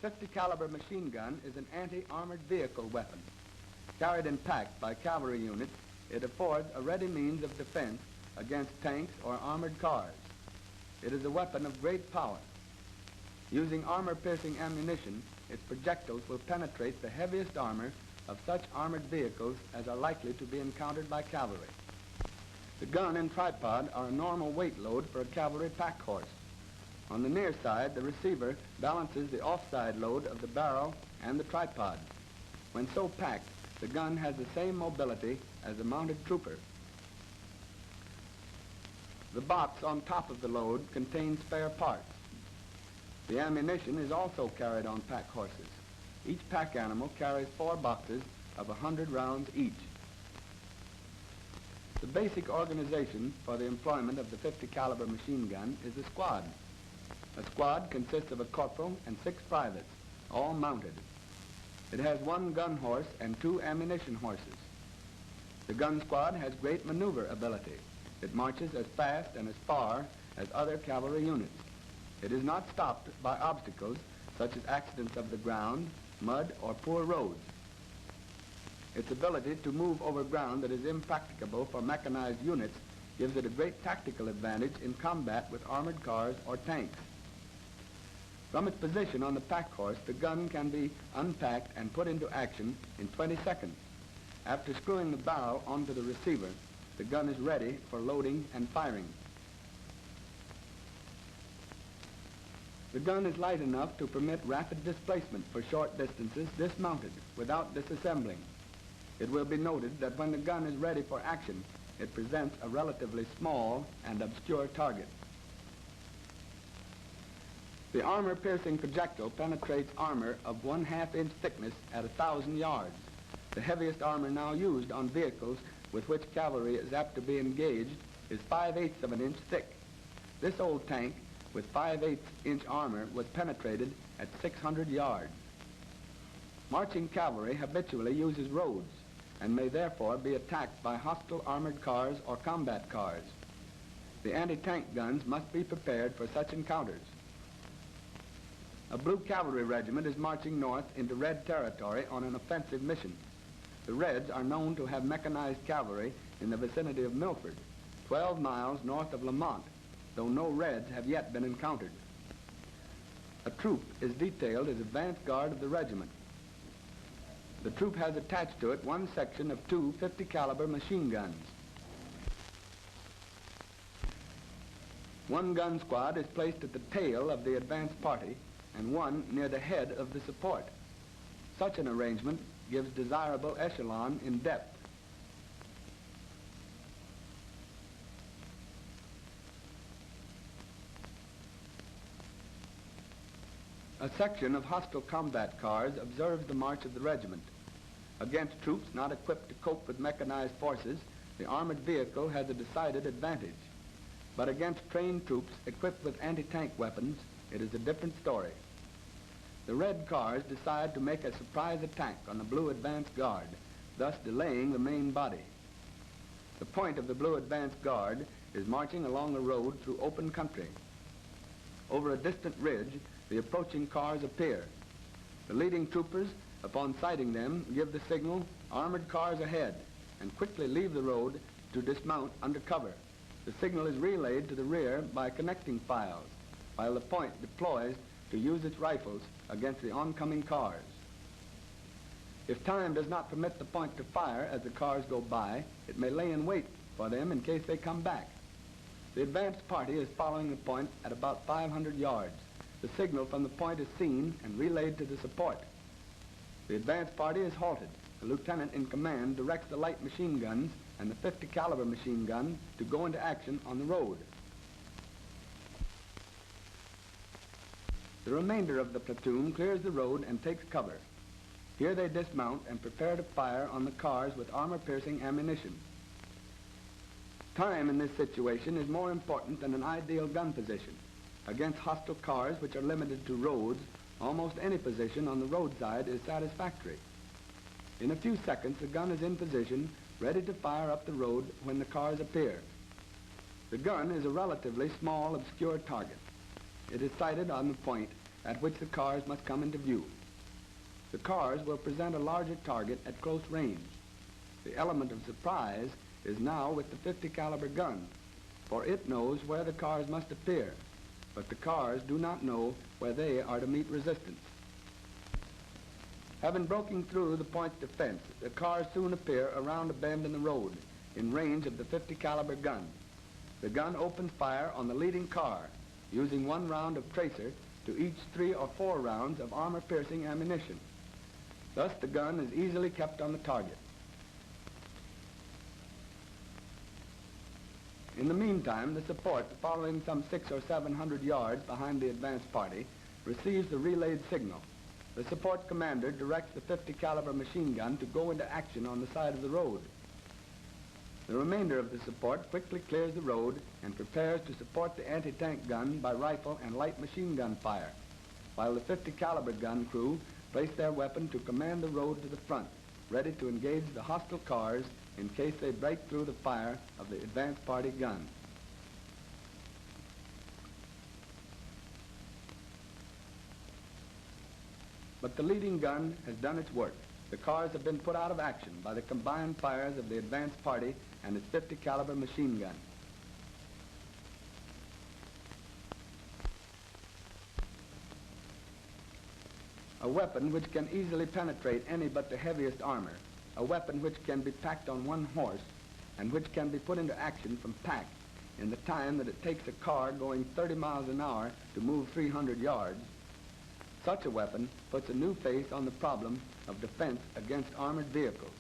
.50 caliber machine gun is an anti-armored vehicle weapon. Carried in pack by cavalry units, it affords a ready means of defense against tanks or armored cars. It is a weapon of great power. Using armor-piercing ammunition, its projectiles will penetrate the heaviest armor of such armored vehicles as are likely to be encountered by cavalry. The gun and tripod are a normal weight load for a cavalry pack horse. On the near side, the receiver balances the offside load of the barrel and the tripod. When so packed, the gun has the same mobility as a mounted trooper. The box on top of the load contains spare parts. The ammunition is also carried on pack horses. Each pack animal carries 4 boxes of 100 rounds each. The basic organization for the employment of the .50 caliber machine gun is a squad. A squad consists of a corporal and 6 privates, all mounted. It has 1 gun horse and 2 ammunition horses. The gun squad has great maneuver ability. It marches as fast and as far as other cavalry units. It is not stopped by obstacles such as accidents of the ground, mud, or poor roads. Its ability to move over ground that is impracticable for mechanized units gives it a great tactical advantage in combat with armored cars or tanks. From its position on the pack horse, the gun can be unpacked and put into action in 20 seconds. After screwing the barrel onto the receiver, the gun is ready for loading and firing. The gun is light enough to permit rapid displacement for short distances dismounted without disassembling. It will be noted that when the gun is ready for action, it presents a relatively small and obscure target. The armor-piercing projectile penetrates armor of 1/2 inch thickness at 1,000 yards. The heaviest armor now used on vehicles with which cavalry is apt to be engaged is 5/8 of an inch thick. This old tank with 5/8 inch armor was penetrated at 600 yards. Marching cavalry habitually uses roads and may therefore be attacked by hostile armored cars or combat cars. The anti-tank guns must be prepared for such encounters. A blue cavalry regiment is marching north into Red territory on an offensive mission. The Reds are known to have mechanized cavalry in the vicinity of Milford, 12 miles north of Lamont, though no Reds have yet been encountered. A troop is detailed as advance guard of the regiment. The troop has attached to it 1 section of 2 .50 caliber machine guns. 1 gun squad is placed at the tail of the advance party and 1 near the head of the support. Such an arrangement gives desirable echelon in depth. A section of hostile combat cars observes the march of the regiment. Against troops not equipped to cope with mechanized forces, the armored vehicle has a decided advantage. But against trained troops equipped with anti-tank weapons, it is a different story. The Red cars decide to make a surprise attack on the blue advance guard, thus delaying the main body. The point of the blue advance guard is marching along a road through open country. Over a distant ridge, the approaching cars appear. The leading troopers, upon sighting them, give the signal, "Armored cars ahead," and quickly leave the road to dismount under cover. The signal is relayed to the rear by connecting files, while the point deploys to use its rifles against the oncoming cars. If time does not permit the point to fire as the cars go by, it may lay in wait for them in case they come back. The advanced party is following the point at about 500 yards. The signal from the point is seen and relayed to the support. The advance party is halted. The lieutenant in command directs the light machine guns and the .50 caliber machine gun to go into action on the road. The remainder of the platoon clears the road and takes cover. Here they dismount and prepare to fire on the cars with armor-piercing ammunition. Time in this situation is more important than an ideal gun position. Against hostile cars which are limited to roads, almost any position on the roadside is satisfactory. In a few seconds, the gun is in position, ready to fire up the road when the cars appear. The gun is a relatively small, obscure target. It is sighted on the point at which the cars must come into view. The cars will present a larger target at close range. The element of surprise is now with the 50 caliber gun, for it knows where the cars must appear, but the cars do not know where they are to meet resistance. Having broken through the point's defense, the cars soon appear around a bend in the road, in range of the 50 caliber gun. The gun opens fire on the leading car, using 1 round of tracer to each 3 or 4 rounds of armor-piercing ammunition. Thus the gun is easily kept on the target. In the meantime, the support, following some 600 or 700 yards behind the advance party, receives the relayed signal. The support commander directs the 50 caliber machine gun to go into action on the side of the road. The remainder of the support quickly clears the road and prepares to support the anti-tank gun by rifle and light machine gun fire, while the 50 caliber gun crew place their weapon to command the road to the front, ready to engage the hostile cars in case they break through the fire of the advance party gun. But the leading gun has done its work. The cars have been put out of action by the combined fires of the advance party and its 50 caliber machine gun. A weapon which can easily penetrate any but the heaviest armor, a weapon which can be packed on 1 horse, and which can be put into action from pack in the time that it takes a car going 30 miles an hour to move 300 yards. Such a weapon puts a new face on the problem of defense against armored vehicles.